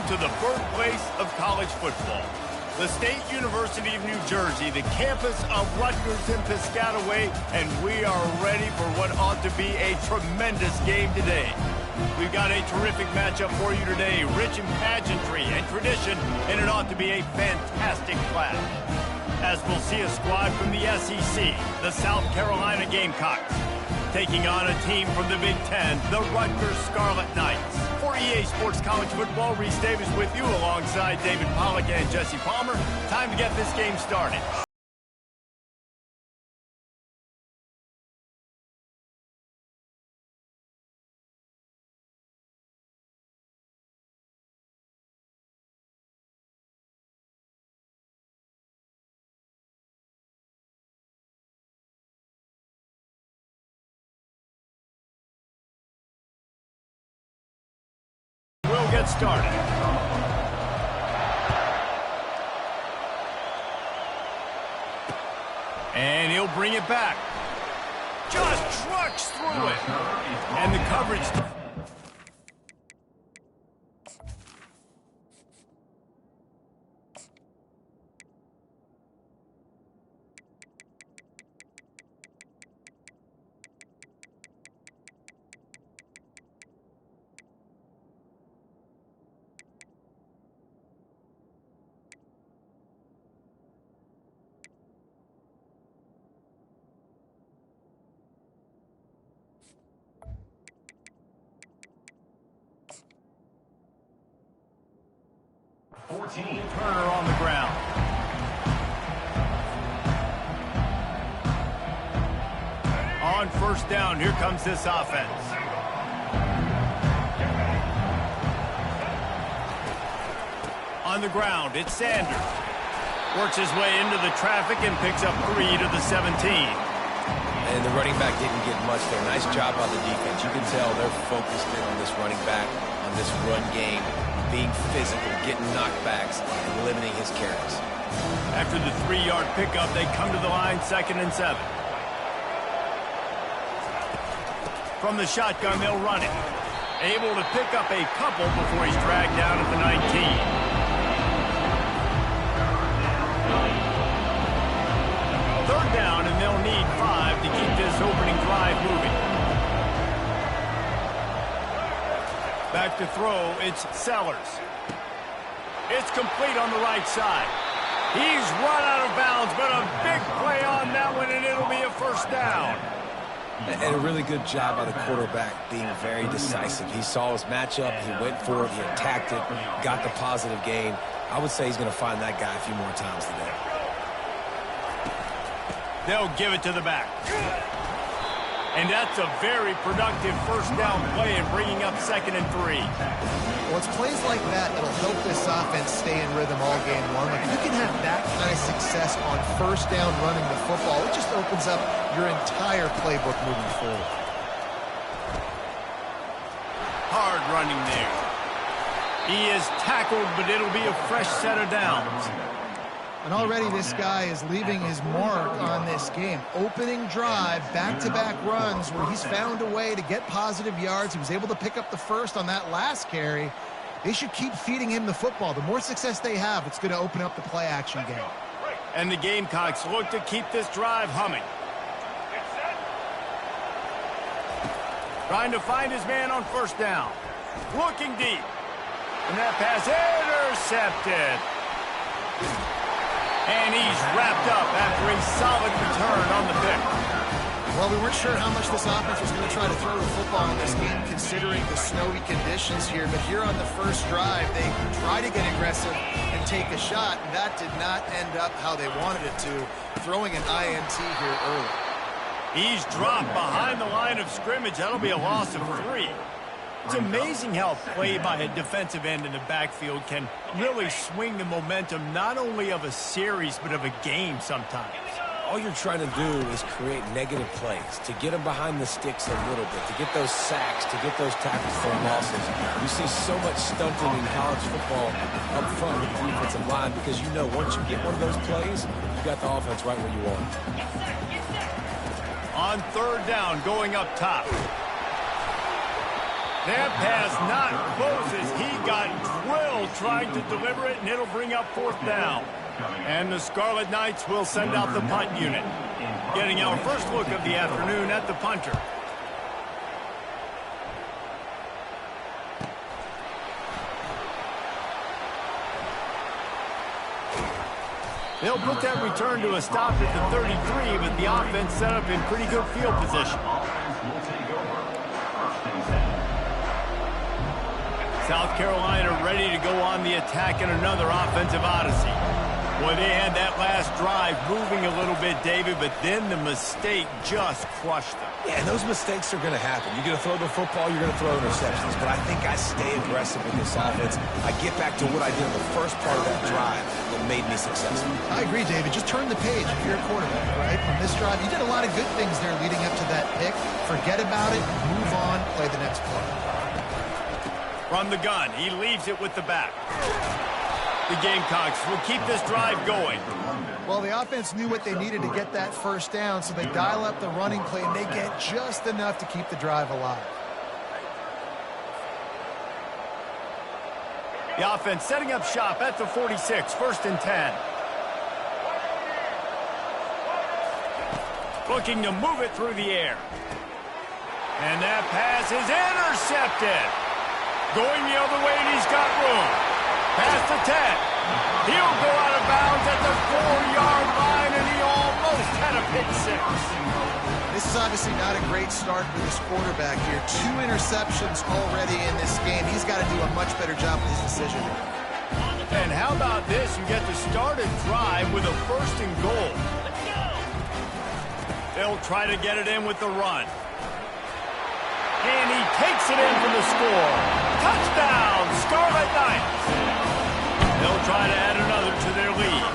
to the birthplace of college football. The State University of New Jersey, the campus of Rutgers in Piscataway, and we are ready for what ought to be a tremendous game today. We've got a terrific matchup for you today, rich in pageantry and tradition, and it ought to be a fantastic clash. As we'll see a squad from the SEC, the South Carolina Gamecocks, taking on a team from the Big Ten, the Rutgers Scarlet Knights. For EA Sports College Football, Reese Davis with you alongside David Pollack and Jesse Palmer. Time to get this game started. We'll get started. And he'll bring it back. Just trucks through it. And the coverage. Turner on the ground. On first down, here comes this offense. On the ground, it's Sanders. Works his way into the traffic and picks up 3 to the 17. And the running back didn't get much there. Nice job by the defense. You can tell they're focused in on this running back, on this run game, being physical, getting knockbacks, and limiting his carries. After the 3-yard pickup, they come to the line, 2nd and 7. From the shotgun, they'll run it. Able to pick up a couple before he's dragged down at the 19. Third down, and they'll need 5 to keep this opening drive moving. Back to throw, it's Sellers. It's complete on the right side. He's run out of bounds, but a big play on that one, and it'll be a first down. And a really good job by the quarterback being very decisive. He saw his matchup, he went for it, he attacked it, got the positive gain. I would say he's going to find that guy a few more times today. They'll give it to the back. And that's a very productive first down play and bringing up 2nd and 3. Well, it's plays like that that'll help this offense stay in rhythm all game long. If you can have that kind of success on first down running the football, it just opens up your entire playbook moving forward. Hard running there. He is tackled, but it'll be a fresh set of downs. And already this guy is leaving his mark on this game. Opening drive, back-to-back runs where he's found a way to get positive yards. He was able to pick up the first on that last carry. They should keep feeding him the football. The more success they have, it's going to open up the play-action game. And the Gamecocks look to keep this drive humming. Trying to find his man on first down. Looking deep. And that pass intercepted. And he's wrapped up after a solid return on the pick. Well, we weren't sure how much this offense was going to try to throw the football in this game considering the snowy conditions here. But here on the first drive, they try to get aggressive and take a shot. And that did not end up how they wanted it to, throwing an INT here early. He's dropped behind the line of scrimmage. That'll be a loss of 3. It's amazing how play by a defensive end in the backfield can really swing the momentum not only of a series but of a game sometimes. All you're trying to do is create negative plays, to get them behind the sticks a little bit, to get those sacks, to get those tackles for losses. You see so much stunting in college football up front with the defensive line because you know once you get one of those plays, you got the offense right where you want it. On third down, going up top. That pass not close as he got drilled trying to deliver it, and it'll bring up 4th down. And the Scarlet Knights will send out the punt unit. Getting our first look of the afternoon at the punter. They'll put that return to a stop at the 33, but the offense set up in pretty good field position. South Carolina ready to go on the attack in another offensive odyssey. Boy, they had that last drive moving a little bit, David, but then the mistake just crushed them. Yeah, and those mistakes are going to happen. You're going to throw the football, you're going to throw interceptions. But I think I stay aggressive with this offense. I get back to what I did in the first part of that drive that made me successful. I agree, David. Just turn the page if you're a quarterback, right? From this drive, you did a lot of good things there leading up to that pick. Forget about it, move on, play the next play. From the gun, he leaves it with the back. The Gamecocks will keep this drive going. Well, the offense knew what they needed to get that first down, so they dial up the running play, and they get just enough to keep the drive alive. The offense setting up shop at the 46, 1st and 10. Looking to move it through the air. And that pass is intercepted. Going the other way, and he's got room. Past the 10. He'll go out of bounds at the 4-yard line, and he almost had a pick 6. This is obviously not a great start for this quarterback here. 2 interceptions already in this game. He's got to do a much better job with his decision. And how about this? You get to start a drive with a 1st and goal. They'll try to get it in with the run. And he takes it in for the score. Touchdown, Scarlet Knights. They'll try to add another to their lead.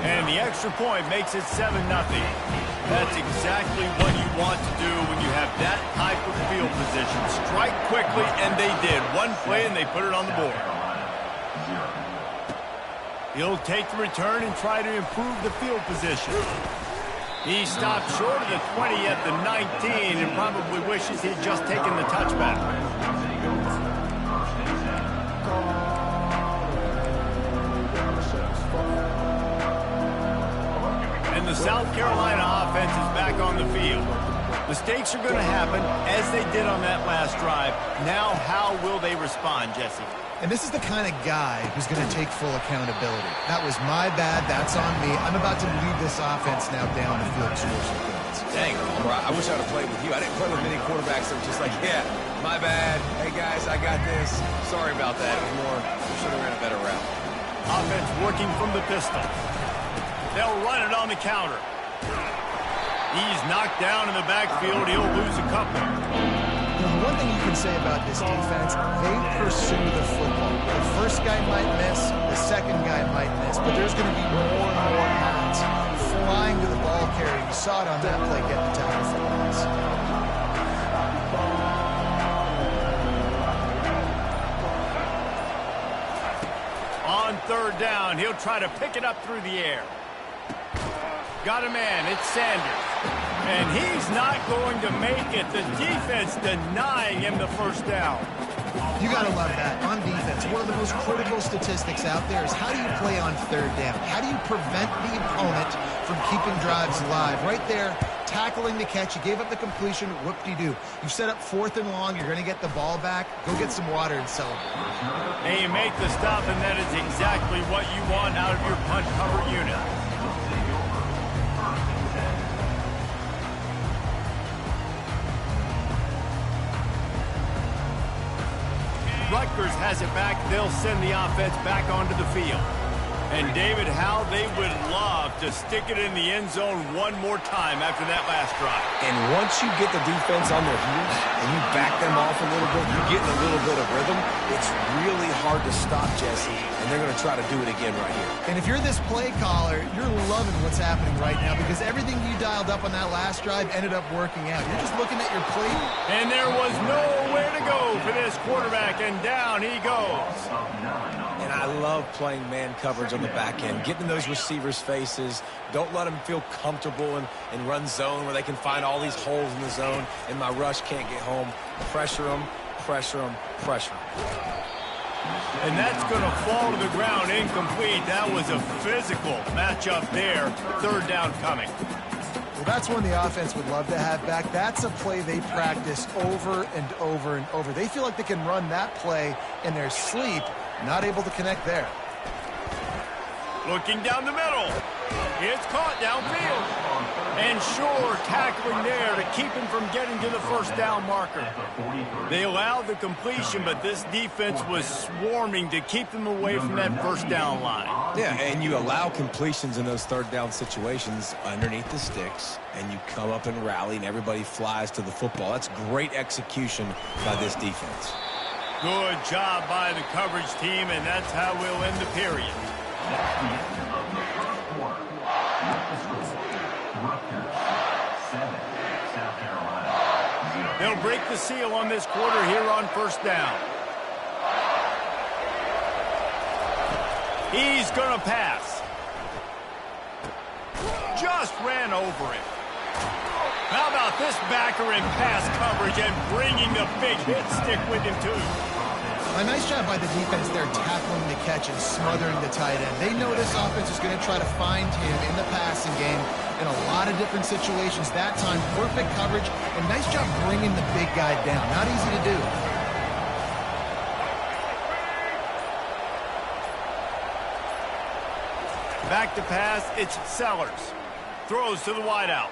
And the extra point makes it 7-0. That's exactly what you want to do when you have that type of field position. Strike quickly, and they did. One play, and they put it on the board. He'll take the return and try to improve the field position. He stopped short of the 20 at the 19 and probably wishes he'd just taken the touchback. And the South Carolina offense is back on the field. Mistakes are going to happen, as they did on that last drive. Now, how will they respond, Jesse? And this is the kind of guy who's going to take full accountability. That was my bad. That's on me. I'm about to lead this offense now down the field to score some points. Dang, bro, I wish I would have played with you. I didn't play with many quarterbacks that were just like, yeah, my bad. Hey, guys, I got this. Sorry about that. It was more, we should have ran a better route. Offense working from the pistol. They'll run it on the counter. He's knocked down in the backfield. He'll lose a couple. The one thing you can say about this defense, they pursue the football. The first guy might miss, the second guy might miss, but there's going to be more and more hands flying to the ball carrier. You saw it on that play, get the tackle for loss. On 3rd down, he'll try to pick it up through the air. Got a man, it's Sanders. And he's not going to make it. The defense denying him the 1st down. You got to love that. On defense, one of the most critical statistics out there is how do you play on 3rd down? How do you prevent the opponent from keeping drives alive? Right there, tackling the catch. You gave up the completion. Whoop-de-doo. You set up 4th and long. You're going to get the ball back. Go get some water and celebrate. And you make the stop, and that is exactly what you want out of your punt cover unit. Rutgers has it back. They'll send the offense back onto the field. And David, how they would love to stick it in the end zone one more time after that last drive. And once you get the defense on their heels and you back them off a little bit, you get in a little bit of rhythm, it's really hard to stop, Jesse, and they're going to try to do it again right here. And if you're this play caller, you're loving what's happening right now because everything you dialed up on that last drive ended up working out. You're just looking at your play. And there was nowhere to go for this quarterback, and down he goes. And And I love playing man coverage on the back end, getting in those receivers' faces. Don't let them feel comfortable in run zone where they can find all these holes in the zone and my rush can't get home. Pressure them, pressure them, pressure them. And that's going to fall to the ground incomplete. That was a physical matchup there. Third down coming. Well, that's one the offense would love to have back. That's a play they practice over and over and over. They feel like they can run that play in their sleep, not able to connect there. Looking down the middle. It's caught downfield. And sure, tackling there to keep him from getting to the first down marker. They allowed the completion, but this defense was swarming to keep them away from that first down line. Yeah, and you allow completions in those third down situations underneath the sticks, and you come up and rally, and everybody flies to the football. That's great execution by this defense. Good job by the coverage team, and that's how we'll end the period. They'll break the seal on this quarter here on first down. He's going to pass. Just ran over it. How about this backer in pass coverage and bringing the big hit stick with him, too. A nice job by the defense there tackling the catch and smothering the tight end. They know this offense is going to try to find him in the passing game in a lot of different situations. That time, perfect coverage, and nice job bringing the big guy down. Not easy to do. Back to pass, it's Sellers. Throws to the wideout.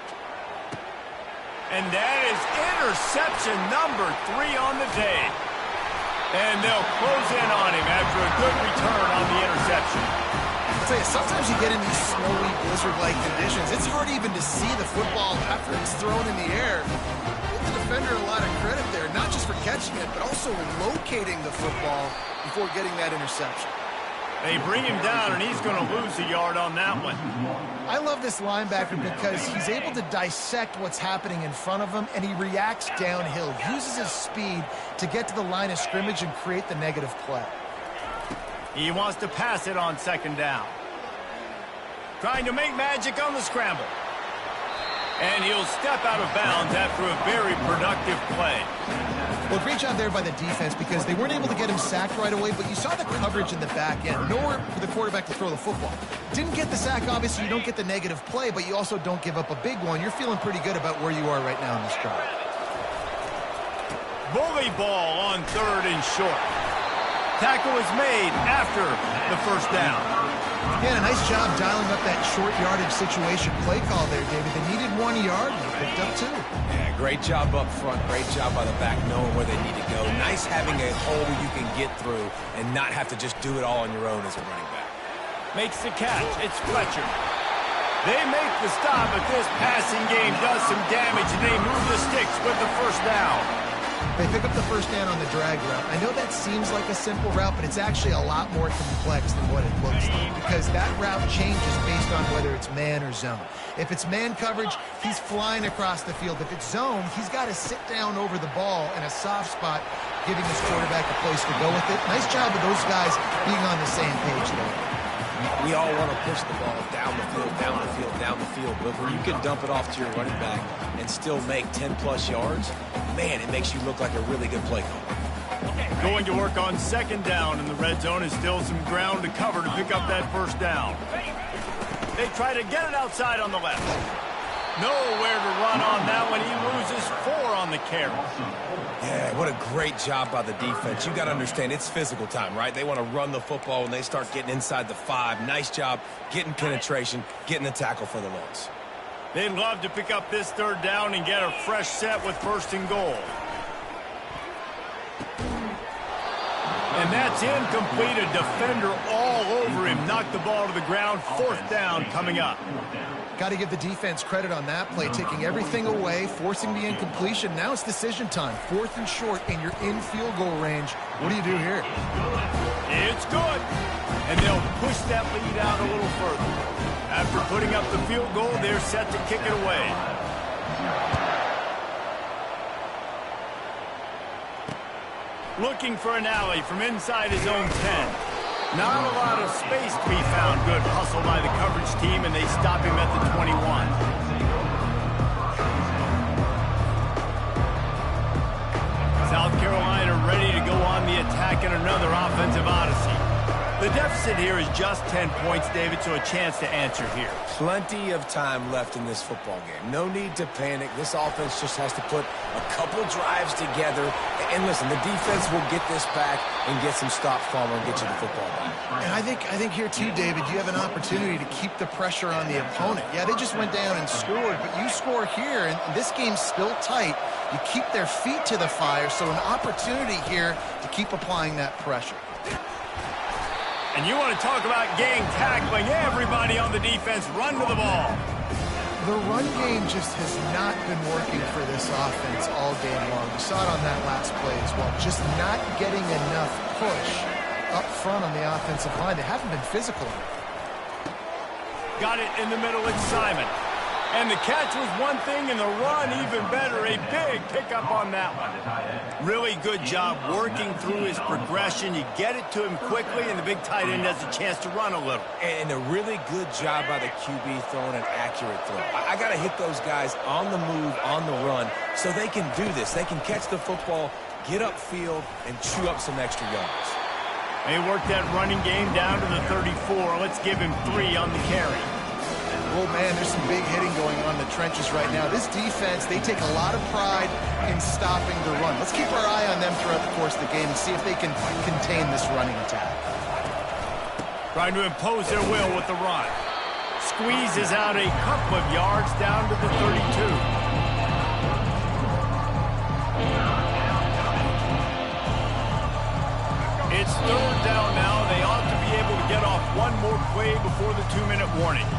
And that is interception number 3 on the day. And they'll close in on him after a good return on the interception. I'll tell you, sometimes you get in these snowy, blizzard-like conditions. It's hard even to see the football after it's thrown in the air. Give the defender a lot of credit there, not just for catching it, but also locating the football before getting that interception. They bring him down, and he's going to lose a yard on that one. I love this linebacker because he's able to dissect what's happening in front of him, and he reacts downhill, uses his speed to get to the line of scrimmage and create the negative play. He wants to pass it on second down. Trying to make magic on the scramble. And he'll step out of bounds after a very productive play. Well, great job there by the defense because they weren't able to get him sacked right away, but you saw the coverage in the back end. Nowhere for the quarterback to throw the football. Didn't get the sack, obviously. You don't get the negative play, but you also don't give up a big one. You're feeling pretty good about where you are right now in this drive. Bully ball on third and short. Tackle is made after the first down. Yeah, a nice job dialing up that short yardage situation play call there, David. They needed 1 yard, and they picked up 2. Yeah, great job up front. Great job by the back knowing where they need to go. Nice having a hole you can get through and not have to just do it all on your own as a running back. Makes the catch. It's Fletcher. They make the stop, but this passing game does some damage, and they move the sticks with the first down. They pick up the first down on the drag route. I know that seems like a simple route, but it's actually a lot more complex than what it looks like because that route changes based on whether it's man or zone. If it's man coverage, he's flying across the field. If it's zone, he's got to sit down over the ball in a soft spot, giving his quarterback a place to go with it. Nice job of those guys being on the same page there. We all want to push the ball down the field, down the field, down the field. But when you can dump it off to your running back and still make 10-plus yards, man, it makes you look like a really good play caller. Going to work on second down in the red zone is still some ground to cover to pick up that first down. They try to get it outside on the left. Nowhere to run on that one. He loses 4 on the carry. Yeah, what a great job by the defense. You got to understand, it's physical time, right? They want to run the football when they start getting inside the 5. Nice job getting penetration, getting the tackle for the loss. They'd love to pick up this third down and get a fresh set with first and goal. And that's incomplete. A defender all over him. Knocked the ball to the ground. Fourth down coming up. Got to give the defense credit on that play, taking everything away, forcing the incompletion. Now it's decision time. 4th and short, and you're in field goal range. What do you do here? It's good. And they'll push that lead out a little further. After putting up the field goal, they're set to kick it away. Looking for an alley from inside his own 10. Not a lot of space to be found. Good hustle by the coverage team, and they stop him at the 21. South Carolina ready to go on the attack in another offensive odyssey. The deficit here is just 10 points, David, so a chance to answer here. Plenty of time left in this football game. No need to panic. This offense just has to put a couple drives together. And listen, the defense will get this back and get some stops from and get you the football back. And I think here too, David, you have an opportunity to keep the pressure on the opponent. Yeah, they just went down and scored, but you score here, and this game's still tight. You keep their feet to the fire, so an opportunity here to keep applying that pressure. And you want to talk about gang tackling. Everybody on the defense run to the ball. The run game just has not been working for this offense all game long. We saw it on that last play as well. Just not getting enough push up front on the offensive line. They haven't been physical enough. Got it in the middle. It's Simon. And the catch was one thing, and the run even better. A big pickup on that one. Really good job working through his progression. You get it to him quickly, and the big tight end has a chance to run a little. And a really good job by the QB throwing an accurate throw. I got to hit those guys on the move, on the run, so they can do this. They can catch the football, get upfield, and chew up some extra yards. They work that running game down to the 34. Let's give him 3 on the carry. Oh, man, there's some big hitting going on in the trenches right now. This defense, they take a lot of pride in stopping the run. Let's keep our eye on them throughout the course of the game and see if they can contain this running attack. Trying to impose their will with the run. Squeezes out a couple of yards down to the 32. It's 3rd down now. They ought to be able to get off one more play before the 2-minute warning.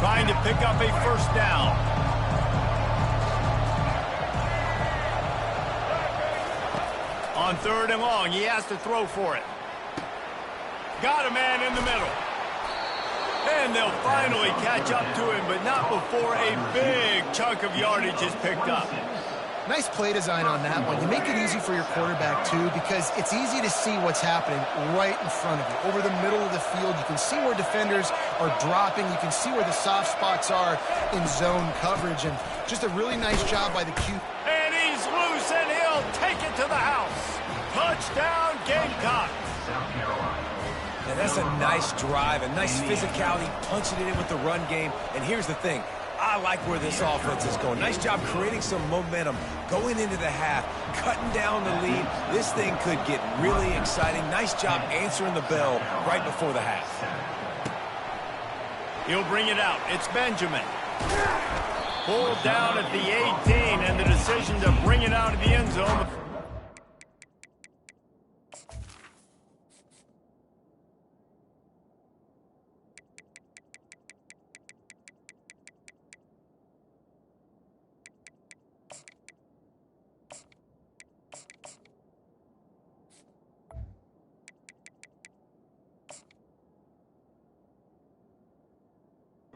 Trying to pick up a 1st down. On 3rd and long, he has to throw for it. Got a man in the middle. And they'll finally catch up to him, but not before a big chunk of yardage is picked up. Nice play design on that one. You make it easy for your quarterback, too, because it's easy to see what's happening right in front of you. Over the middle of the field, you can see where defenders are dropping. You can see where the soft spots are in zone coverage. And just a really nice job by the Q. And he's loose, and he'll take it to the house. Touchdown, Gamecocks. And that's a nice drive, a nice physicality, punching it in with the run game. And here's the thing. I like where this offense is going. Nice job creating some momentum, going into the half, cutting down the lead. This thing could get really exciting. Nice job answering the bell right before the half. He'll bring it out. It's Benjamin. Pulled down at the 18, and the decision to bring it out of the end zone.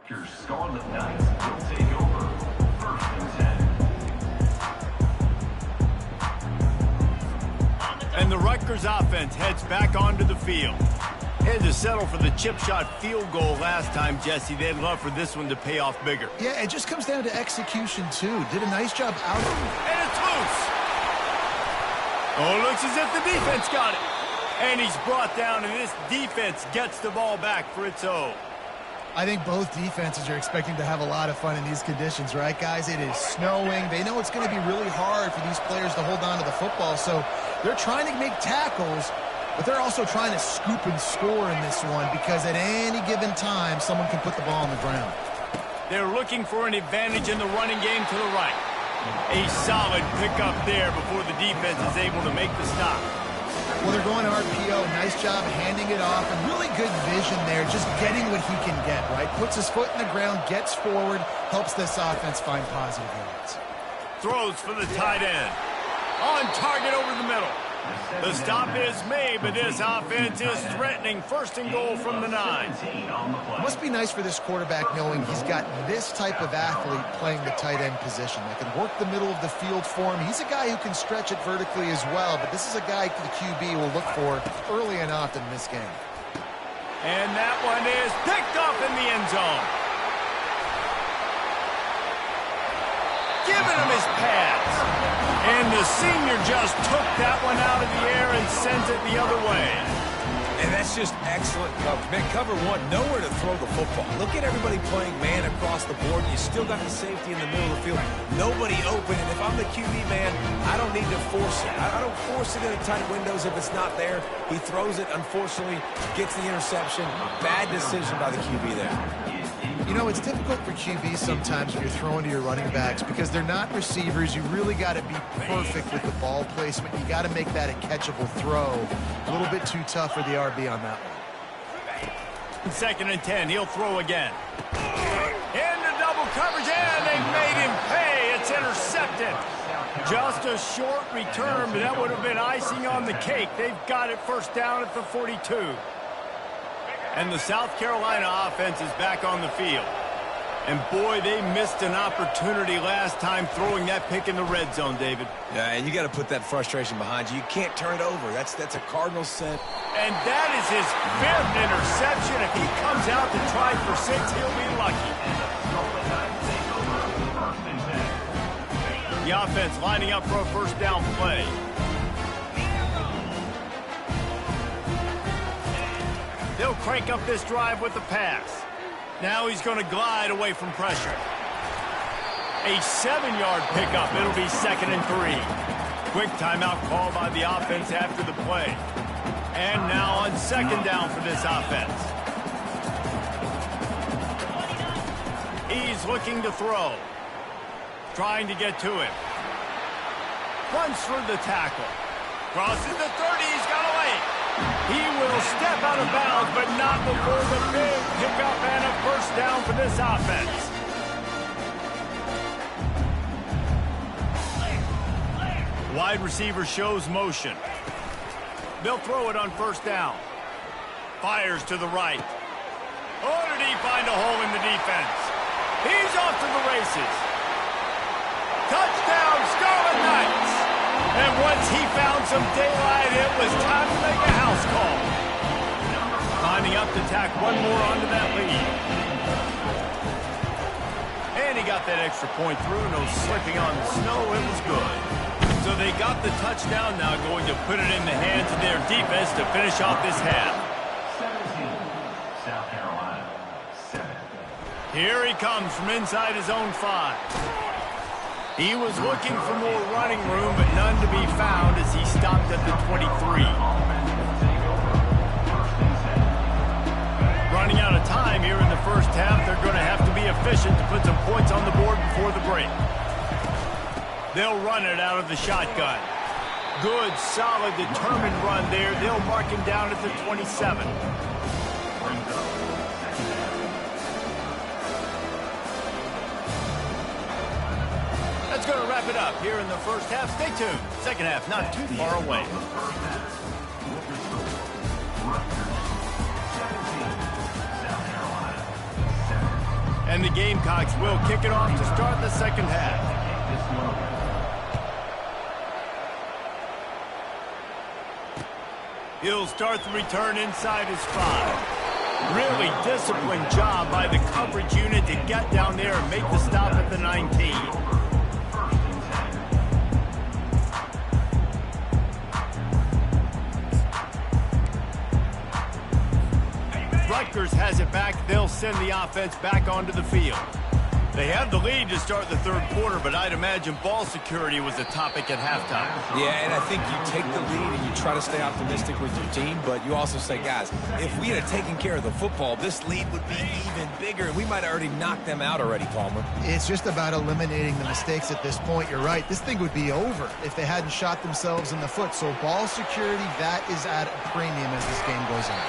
Your Scarlet Knights will take over 1st and 10. And the Rutgers offense heads back onto the field. Had to settle for the chip shot field goal last time, Jesse. They'd love for this one to pay off bigger. Yeah, it just comes down to execution, too. Did a nice job out of it. And it's loose. Oh, it looks as if the defense got it. And he's brought down, and this defense gets the ball back for its own. I think both defenses are expecting to have a lot of fun in these conditions, right, guys? It is snowing. They know it's going to be really hard for these players to hold on to the football, so they're trying to make tackles, but they're also trying to scoop and score in this one because at any given time, someone can put the ball on the ground. They're looking for an advantage in the running game to the right. A solid pickup there before the defense is able to make the stop. Well, they're going RPO. Nice job handing it off, and really good vision there, just getting what he can get, right? Puts his foot in the ground, gets forward, helps this offense find positive yards. Throws for the tight end. On target over the middle. The stop is made, but this offense is threatening. First and goal from the 9. It must be nice for this quarterback knowing he's got this type of athlete playing the tight end position that can work the middle of the field for him. He's a guy who can stretch it vertically as well, but this is a guy the QB will look for early and often in this game. And that one is picked up in the end zone. Giving him his pads. And the senior just took that one out of the air and sent it the other way. And that's just excellent coverage. Man, cover one, nowhere to throw the football. Look at everybody playing man across the board. You still got the safety in the middle of the field. Nobody open. And if I'm the QB, man, I don't need to force it. I don't force it into tight windows if it's not there. He throws it, unfortunately, gets the interception. Bad decision by the QB there. You know, it's difficult for QBs sometimes when you're throwing to your running backs because they're not receivers. You really got to be perfect with the ball placement. You got to make that a catchable throw. A little bit too tough for the RB on that one. 2nd and 10. He'll throw again. Into double coverage, and they made him pay. It's intercepted. Just a short return, but that would have been icing on the cake. They've got it first down at the 42. And the South Carolina offense is back on the field. And boy, they missed an opportunity last time throwing that pick in the red zone, David. Yeah, and you got to put that frustration behind you. You can't turn it over. That's a Cardinal sin. And that is his 5th interception. If he comes out to try for 6, he'll be lucky. The offense lining up for a first down play. They'll crank up this drive with the pass. Now he's going to glide away from pressure. A 7-yard pickup. It'll be 2nd and 3. Quick timeout call by the offense after the play. And now on 2nd down for this offense. He's looking to throw. Trying to get to him. Runs through the tackle. Crosses the 30. He's got away. He will step out of bounds, but not before the big pickup and a first down for this offense. Wide receiver shows motion. They'll throw it on first down. Fires to the right. Oh, did he find a hole in the defense? He's off to the races. Touchdown, Scarlet Knights! And once he found some daylight, it was time to make a house call. Lining up to tack one more onto that lead. And he got that extra point through. No slipping on the snow. It was good. So they got the touchdown, now going to put it in the hands of their defense to finish off this half. 17, South Carolina, 7. Here he comes from inside his own 5. He was looking for more running room, but none to be found as he stopped at the 23. Running out of time here in the first half, they're going to have to be efficient to put some points on the board before the break. They'll run it out of the shotgun. Good, solid, determined run there. They'll mark him down at the 27. That's going to wrap it up here in the first half. Stay tuned. Second half, not too far away. And the Gamecocks will kick it off to start the second half. He'll start the return inside his 5. Really disciplined job by the coverage unit to get down there and make the stop at the 19. Rutgers has it back. They'll send the offense back onto the field. They have the lead to start the third quarter, but I'd imagine ball security was a topic at halftime. Yeah, and I think you take the lead and you try to stay optimistic with your team, but you also say, guys, if we had taken care of the football, this lead would be even bigger, and we might have already knocked them out already, Palmer. It's just about eliminating the mistakes at this point. You're right. This thing would be over if they hadn't shot themselves in the foot. So ball security, that is at a premium as this game goes on.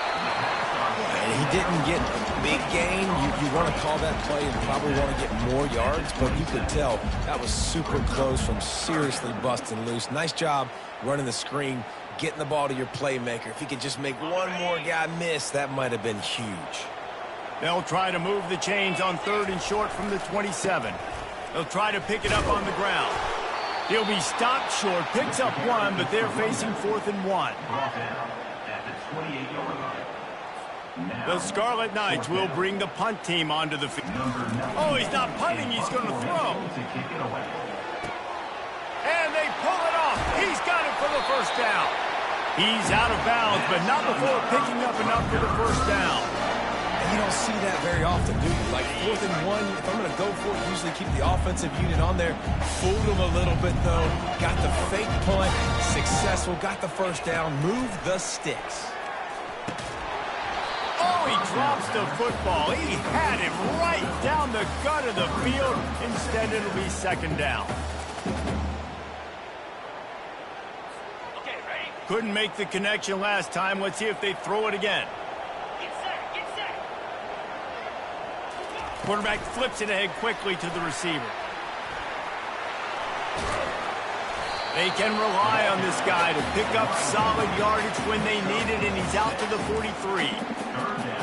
And he didn't get a big gain. You want to call that play and probably want to get more yards, but you could tell that was super close from seriously busting loose. Nice job running the screen, getting the ball to your playmaker. If he could just make one more guy miss, that might have been huge. They'll try to move the chains on 3rd and short from the 27. They'll try to pick it up on the ground. He'll be stopped short, picks up 1, but they're facing 4th and 1. The Scarlet Knights will bring the punt team onto the field. Oh, he's not punting, he's going to throw. And they pull it off. He's got it for the first down. He's out of bounds, but not before picking up enough for the first down. And you don't see that very often, do you? Like 4th and 1, if I'm going to go for it, usually keep the offensive unit on there. Fooled them a little bit, though. Got the fake punt, successful, got the first down, moved the sticks. Oh, he drops the football. He had it right down the gut of the field. Instead, it'll be 2nd down. Okay, ready? Couldn't make the connection last time. Let's see if they throw it again. Get set, get set. Quarterback flips it ahead quickly to the receiver. They can rely on this guy to pick up solid yardage when they need it, and he's out to the 43.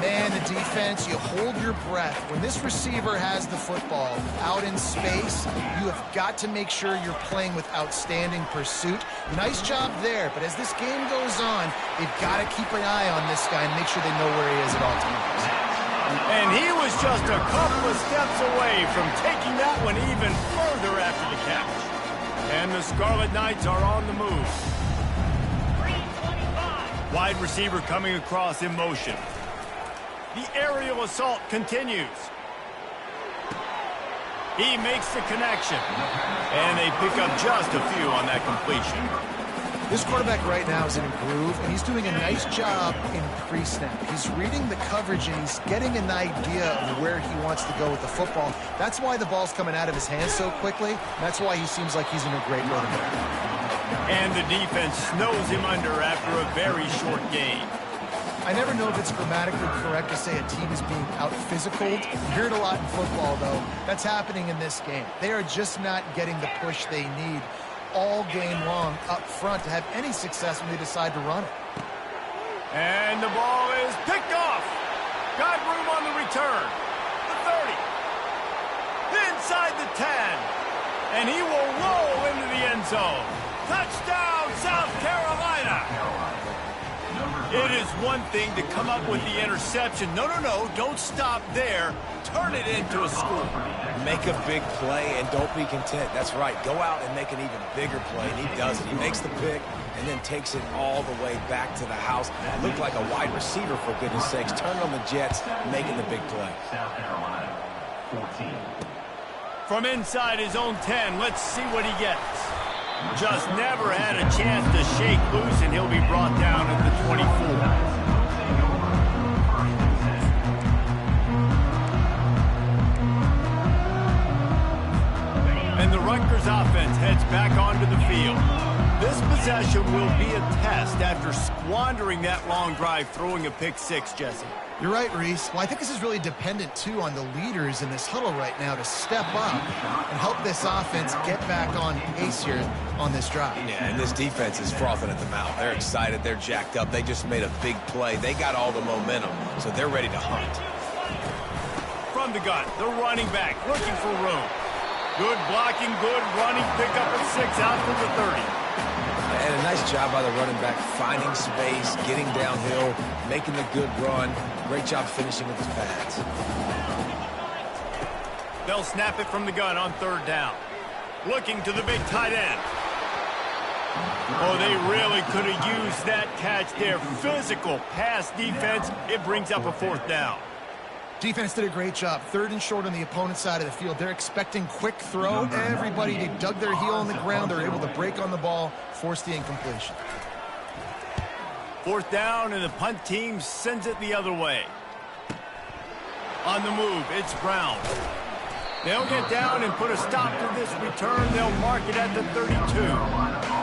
Man, the defense, you hold your breath. When this receiver has the football out in space, you have got to make sure you're playing with outstanding pursuit. Nice job there, but as this game goes on, they've got to keep an eye on this guy and make sure they know where he is at all times. And he was just a couple of steps away from taking that one even further after the catch. And the Scarlet Knights are on the move. 325. Wide receiver coming across in motion. The aerial assault continues. He makes the connection. And they pick up just a few on that completion. This quarterback right now is in a groove, and he's doing a nice job in pre-snap. He's reading the coverage, and he's getting an idea of where he wants to go with the football. That's why the ball's coming out of his hands so quickly. That's why he seems like he's in a great rhythm. And the defense snows him under after a very short game. I never know if it's grammatically correct to say a team is being out-physicaled. You hear it a lot in football, though. That's happening in this game. They are just not getting the push they need all game long up front to have any success when they decide to run it. And the ball is picked off. Got room on the return. The 30. Inside the 10. And he will roll into the end zone. Touchdown, South Carolina. It is one thing to come up with the interception. No, don't stop there. Turn it into a score. Make a big play and don't be content. That's right. Go out and make an even bigger play, and he does it. He makes the pick and then takes it all the way back to the house. Looked like a wide receiver, for goodness sakes. Turn on the Jets, making the big play. South Carolina, 14. From inside his own 10, let's see what he gets. Just never had a chance to shake loose, and he'll be brought down at the 24. And the Rutgers offense heads back onto the field. This possession will be a test after squandering that long drive, throwing a pick six, Jesse. You're right, Reese. Well, I think this is really dependent, too, on the leaders in this huddle right now to step up and help this offense get back on pace here on this drive. Yeah, and this defense is frothing at the mouth. They're excited. They're jacked up. They just made a big play. They got all the momentum, so they're ready to hunt. From the gun, the running back looking for room. Good blocking, good running, pickup of 6 out to the 30. And a nice job by the running back, finding space, getting downhill, making the good run. Great job finishing with his pads. They'll snap it from the gun on 3rd down. Looking to the big tight end. Oh, they really could have used that catch there. Physical pass defense. It brings up a 4th down. Defense did a great job. 3rd and short on the opponent's side of the field. They're expecting quick throw. Everybody, they dug their heel on the ground. They're able to break on the ball, force the incompletion. 4th down, and the punt team sends it the other way. On the move, it's Brown. They'll get down and put a stop to this return. They'll mark it at the 32.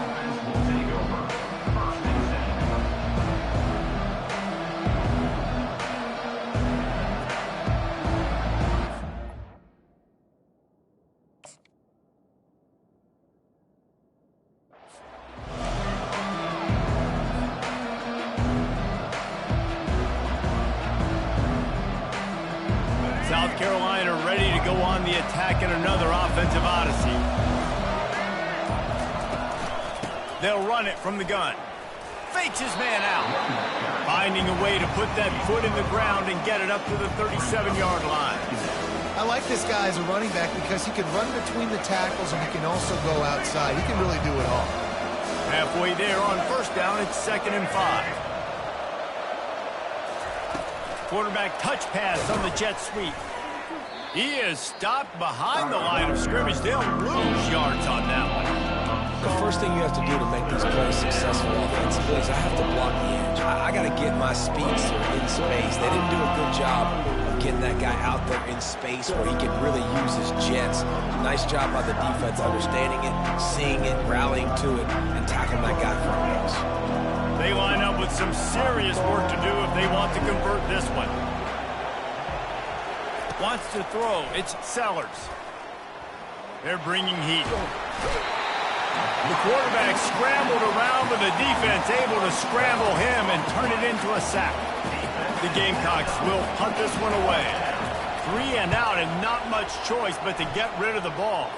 Carolina ready to go on the attack in another offensive odyssey. They'll run it from the gun. Fakes his man out. Finding a way to put that foot in the ground and get it up to the 37-yard line. I like this guy as a running back because he can run between the tackles and he can also go outside. He can really do it all. Halfway there on first down, it's 2nd and 5. Quarterback touch pass on the jet sweep. He is stopped behind the line of scrimmage. They'll lose yards on that one. The first thing you have to do to make these plays successful offensively is I have to block the edge. I got to get my speedster in space. They didn't do a good job of getting that guy out there in space where he could really use his jets. Nice job by the defense understanding it, seeing it, rallying to it, and tackling that guy for a loss. They line up with some serious work to do if they want to convert this one. Wants to throw. It's Sellers. They're bringing heat. The quarterback scrambled around, but the defense able to scramble him and turn it into a sack. The Gamecocks will punt this one away. 3 and out and not much choice but to get rid of the ball.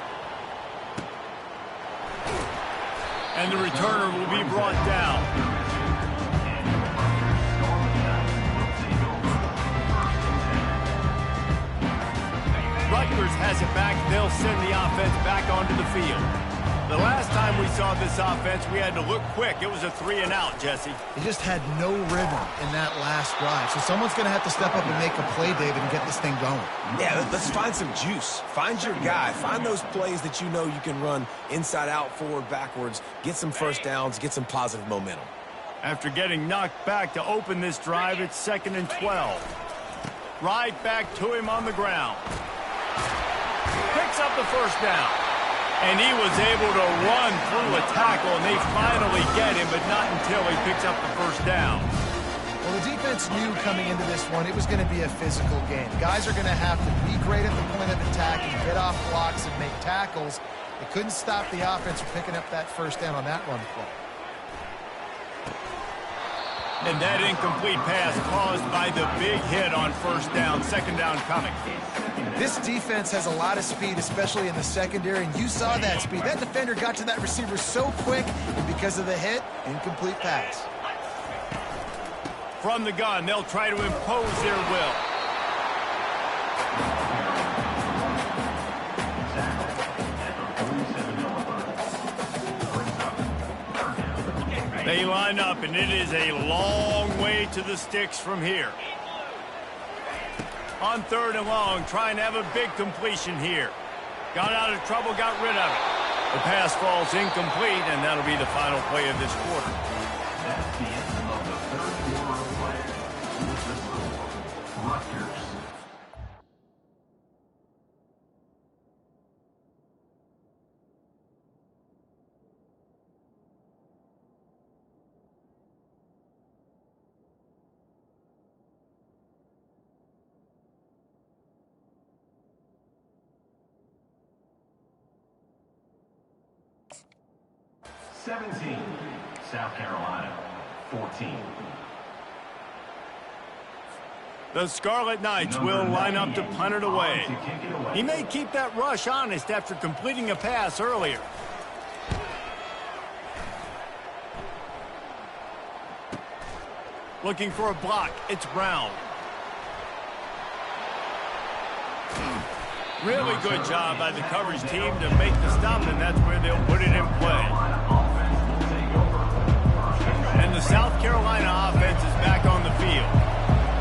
And the returner will be brought down. Rutgers has it back. They'll send the offense back onto the field. The last time we saw this offense, we had to look quick. It was a 3 and out, Jesse. He just had no rhythm in that last drive. So someone's going to have to step up and make a play, David, and get this thing going. Yeah, let's find some juice. Find your guy. Find those plays that you know you can run inside out, forward, backwards. Get some first downs. Get some positive momentum. After getting knocked back to open this drive, it's 2nd and 12. Right back to him on the ground. Picks up the first down. And he was able to run through a tackle, and they finally get him, but not until he picks up the first down. Well, the defense knew coming into this one it was going to be a physical game. Guys are going to have to be great at the point of attack and get off blocks and make tackles. They couldn't stop the offense from picking up that first down on that run play. And that incomplete pass caused by the big hit on first down, 2nd down coming. This defense has a lot of speed, especially in the secondary, and you saw that speed. That defender got to that receiver so quick, and because of the hit, incomplete pass. From the gun, they'll try to impose their will. They line up, and it is a long way to the sticks from here. On 3rd and long, trying to have a big completion here. Got out of trouble, got rid of it. The pass falls incomplete, and that'll be the final play of this quarter. That's the end of the 3rd quarter of play. Rutgers. South Carolina, 14. The Scarlet Knights will line up to punt it away. He may keep that rush honest after completing a pass earlier. Looking for a block. It's Brown. Really good job by the coverage team to make the stop, and that's where they'll put it in play. And the South Carolina offense is back on the field.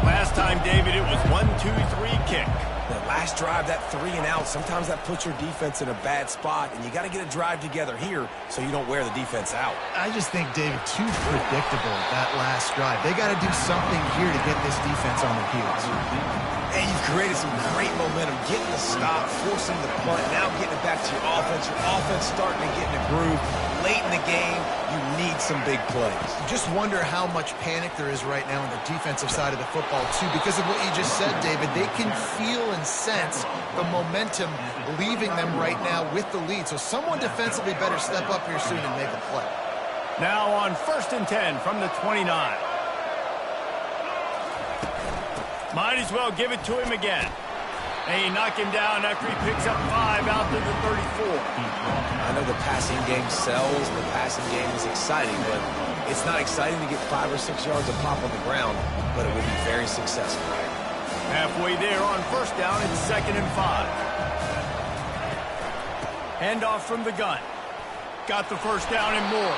Last time, David, it was 1-2-3 kick. That last drive, that 3 and out, sometimes that puts your defense in a bad spot, and you got to get a drive together here so you don't wear the defense out. I just think, David, too predictable that last drive. They got to do something here to get this defense on their heels. And you've created some great momentum, getting the stop, forcing the punt, now getting it back to your offense. Your offense starting to get in a groove. Late in the game, you need some big plays. Just wonder how much panic there is right now on the defensive side of the football, too. Because of what you just said, David, they can feel and sense the momentum leaving them right now with the lead. So someone defensively better step up here soon and make a play. Now on 1st and 10 from the 29. Might as well give it to him again. And he knocked him down after he picks up 5 out to the 34. I know the passing game sells, the passing game is exciting, but it's not exciting to get 5 or 6 yards of pop on the ground, but it will be very successful. Halfway there on first down, it's 2nd and 5. Handoff from the gun. Got the first down and more.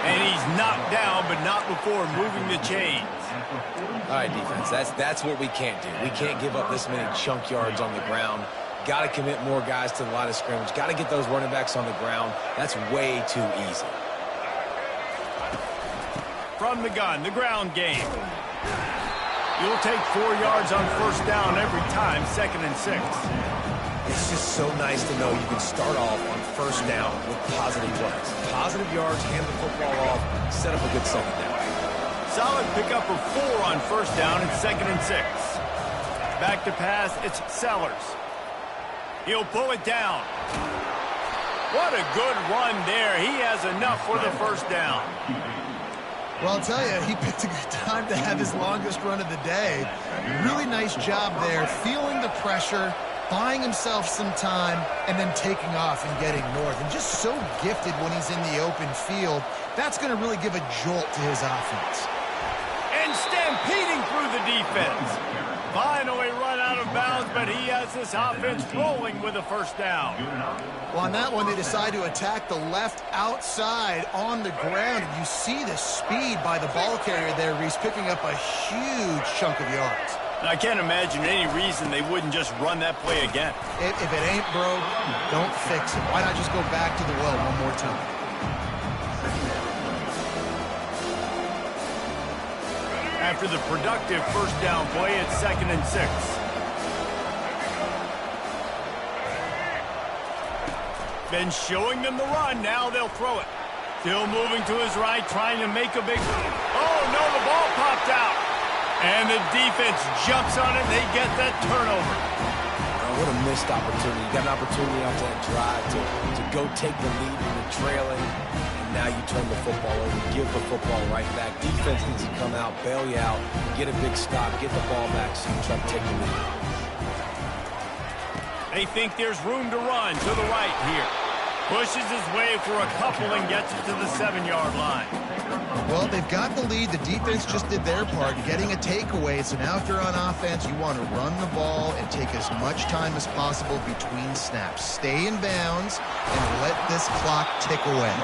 And he's knocked down, but not before moving the chains. All right, defense, that's what we can't do. We can't give up this many chunk yards on the ground. Got to commit more guys to the line of scrimmage. Got to get those running backs on the ground. That's way too easy. From the gun, the ground game. You'll take 4 yards on first down every time, 2nd and 6. It's just so nice to know you can start off on first down with positive plays. Positive yards, hand the football off, set up a good second down. Solid pickup of 4 on first down and 2nd and 6. Back to pass, it's Sellers. He'll pull it down. What a good run there. He has enough for the first down. Well, I'll tell you, he picked a good time to have his longest run of the day. Really nice job there, feeling the pressure, buying himself some time, and then taking off and getting north. And just so gifted when he's in the open field. That's going to really give a jolt to his offense. And stampeding through the defense. Finally run out of bounds, but he has this offense rolling with a first down. Well, on that one, they decide to attack the left outside on the ground. And you see the speed by the ball carrier there, Reese, picking up a huge chunk of yards. I can't imagine any reason they wouldn't just run that play again. If it ain't broke, don't fix it. Why not just go back to the well one more time? After the productive first down play, it's 2nd and 6. Been showing them the run. Now they'll throw it. Still moving to his right, trying to make a big... Oh, no, the ball popped out. And the defense jumps on it. They get that turnover. Oh, what a missed opportunity. You got an opportunity off that drive to go take the lead when you're trailing. And now you turn the football over, give the football right back. Defense needs to come out, bail you out, get a big stop, get the ball back so you try to take the lead. They think there's room to run to the right here. Pushes his way for a couple and gets it to the 7-yard line. Well, they've got the lead. The defense just did their part, getting a takeaway. So now if you're on offense, you want to run the ball and take as much time as possible between snaps. Stay in bounds and let this clock tick away.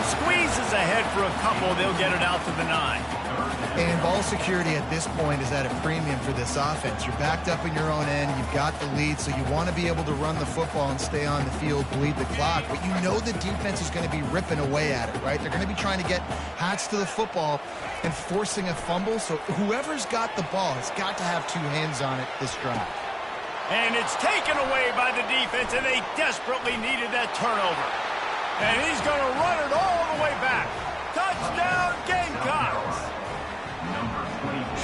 Squeezes ahead for a couple. They'll get it out to the 9. And ball security at this point is at a premium for this offense. You're backed up in your own end. You've got the lead, so you want to be able to run the football and stay on the field, bleed the clock. But you know the defense is going to be ripping away at it, right? They're going to be trying to get hats to the football and forcing a fumble. So whoever's got the ball has got to have 2 hands on it this drive. And it's taken away by the defense, and they desperately needed that turnover. And he's going to run it all the way back. Touchdown, Gamecocks!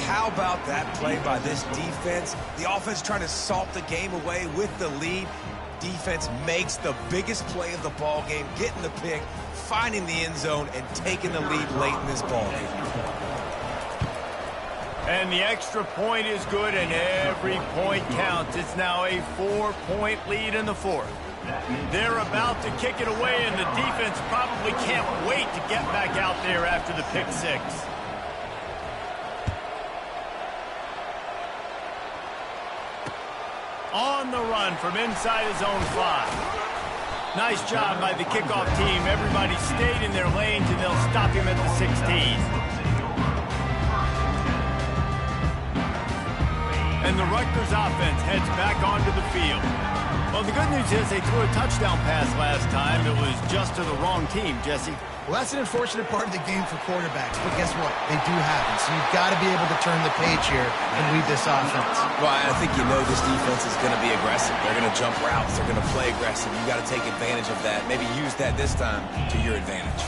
How about that play by this defense? The offense trying to salt the game away with the lead. Defense makes the biggest play of the ball game, getting the pick, finding the end zone, and taking the lead late in this ball game. And the extra point is good, and every point counts. It's now a 4-point lead in the 4th. They're about to kick it away, and the defense probably can't wait to get back out there after the pick 6. On the run from inside his own 5. Nice job by the kickoff team. Everybody stayed in their lanes, and they'll stop him at the 16. And the Rutgers offense heads back onto the field. Well, the good news is they threw a touchdown pass last time. It was just to the wrong team, Jesse. Well, that's an unfortunate part of the game for quarterbacks, but guess what? They do happen, so you've got to be able to turn the page here and lead this offense. Well, I think you know this defense is going to be aggressive. They're going to jump routes. They're going to play aggressive. You got to take advantage of that. Maybe use that this time to your advantage.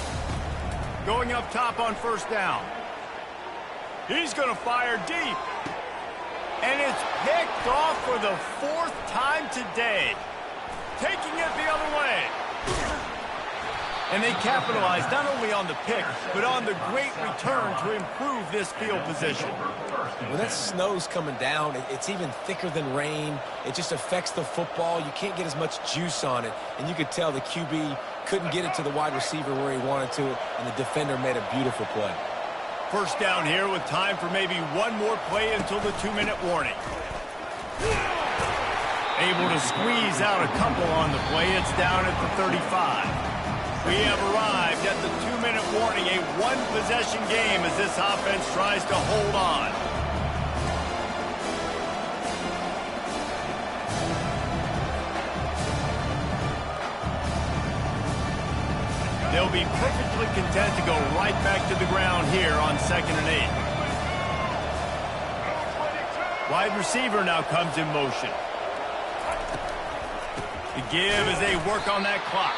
Going up top on first down. He's going to fire deep. And it's picked off for the 4th time today. Taking it the other way. And they capitalized not only on the pick, but on the great return to improve this field position. When that snow's coming down, it's even thicker than rain. It just affects the football. You can't get as much juice on it. And you could tell the QB couldn't get it to the wide receiver where he wanted to, and the defender made a beautiful play. First down here with time for maybe one more play until the 2-minute warning. Able to squeeze out a couple on the play. It's down at the 35. We have arrived at the 2-minute warning, a one-possession game as this offense tries to hold on. They'll be perfectly content to go right back to the ground here on 2nd and 8. Wide receiver now comes in motion. The give as they work on that clock.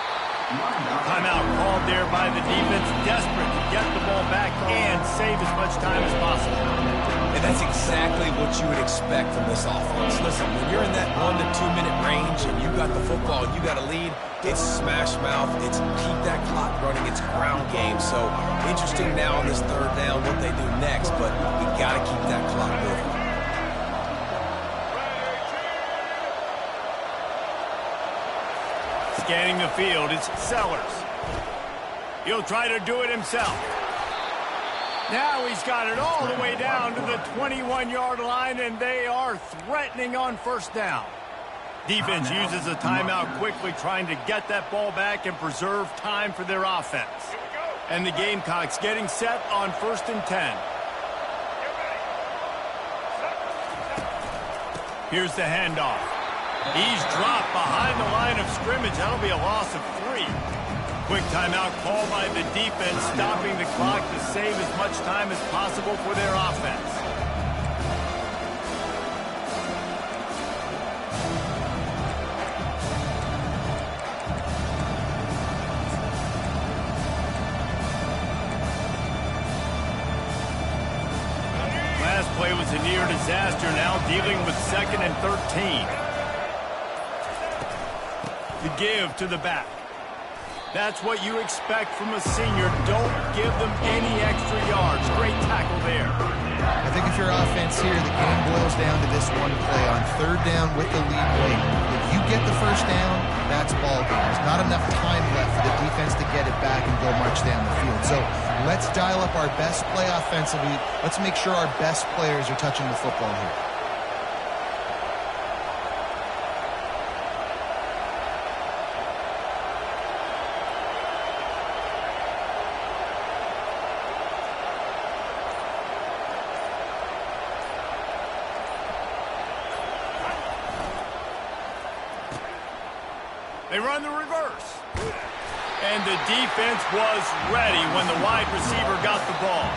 Timeout called there by the defense, desperate to get the ball back and save as much time as possible. And that's exactly what you would expect from this offense. Listen, when you're in that 1 to 2 minute range and you got the football and you got a lead, it's smash mouth, it's keep that clock running, it's ground game. So interesting now on this 3rd down what they do next, but we got to keep that clock moving. Scanning the field, it's Sellers. He'll try to do it himself. Now he's got it all the way down to the 21-yard line, and they are threatening on 1st down. Defense uses a timeout quickly, trying to get that ball back and preserve time for their offense. And the Gamecocks getting set on 1st and 10. Here's the handoff. He's dropped behind the line of scrimmage. That'll be a loss of 3. Quick timeout called by the defense, stopping the clock to save as much time as possible for their offense. Last play was a near disaster, now dealing with 2nd and 13. The give to the back. That's what you expect from a senior. Don't give them any extra yards. Great tackle there. I think if your offense here, the game boils down to this one play on 3rd down with the lead late. If you get the 1st down, that's ball game. There's not enough time left for the defense to get it back and go march down the field. So let's dial up our best play offensively. Let's make sure our best players are touching the football here. They run the reverse. And the defense was ready when the wide receiver got the ball.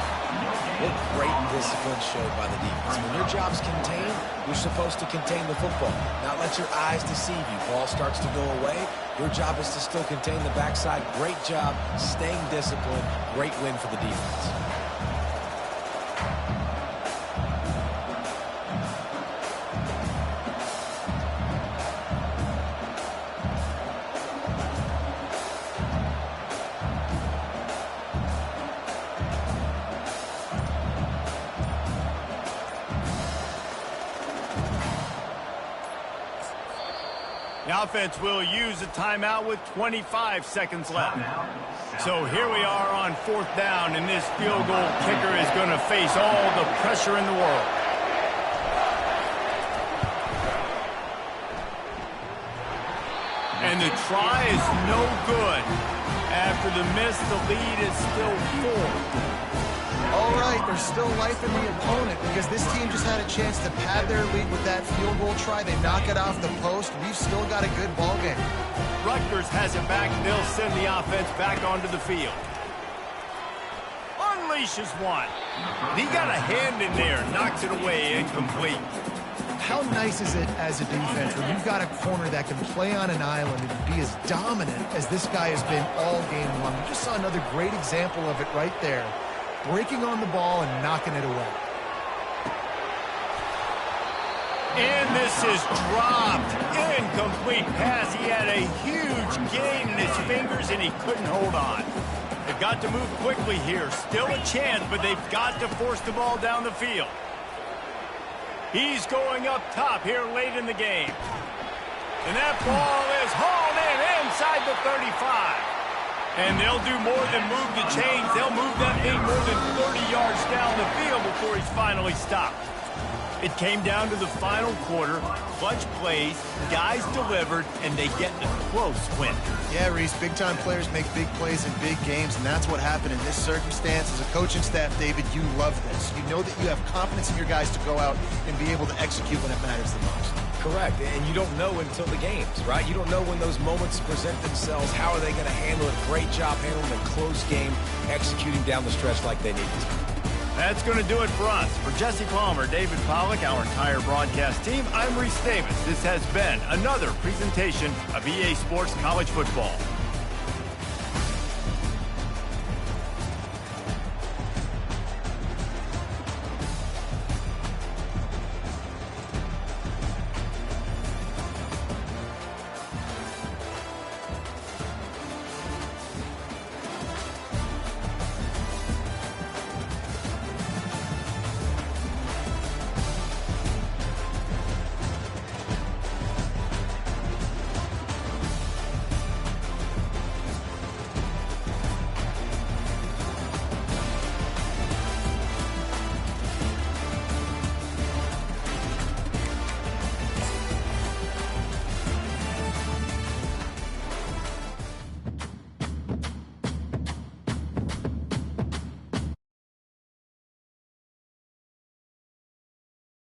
What great discipline showed by the defense. When your job's contained, you're supposed to contain the football. Not let your eyes deceive you. Ball starts to go away. Your job is to still contain the backside. Great job staying disciplined. Great win for the defense. The offense will use a timeout with 25 seconds left. So here we are on 4th down, and this field goal kicker is going to face all the pressure in the world. And the try is no good. After the miss, the lead is still 4. All right, there's still life in the opponent because this team just had a chance to pad their lead with that field goal try. They knock it off the post. We've still got a good ball game. Rutgers has it back. They'll send the offense back onto the field. Unleashes one. He got a hand in there, knocks it away, incomplete. How nice is it as a defense when you've got a corner that can play on an island and be as dominant as this guy has been all game long? We just saw another great example of it right there. Breaking on the ball and knocking it away. And this This is dropped. Incomplete pass. He had a huge gain in his fingers, and he couldn't hold on. They've got to move quickly here. Still a chance, but they've got to force the ball down the field. He's going up top here late in the game. And that ball is hauled in inside the 35. And they'll do more than move the chains. They'll move that thing more than 30 yards down the field before he's finally stopped. It came down to the final quarter. Clutch plays, guys delivered, and they get a close win. Yeah, Reese, big-time players make big plays in big games, and that's what happened in this circumstance. As a coaching staff, David, you love this. You know that you have confidence in your guys to go out and be able to execute when it matters the most. Correct, and you don't know until the games, right? You don't know when those moments present themselves. How are they going to handle it? Great job handling a close game, executing down the stretch like they needed to. That's going to do it for us. For Jesse Palmer, David Pollack, our entire broadcast team, I'm Reese Davis. This has been another presentation of EA Sports College Football.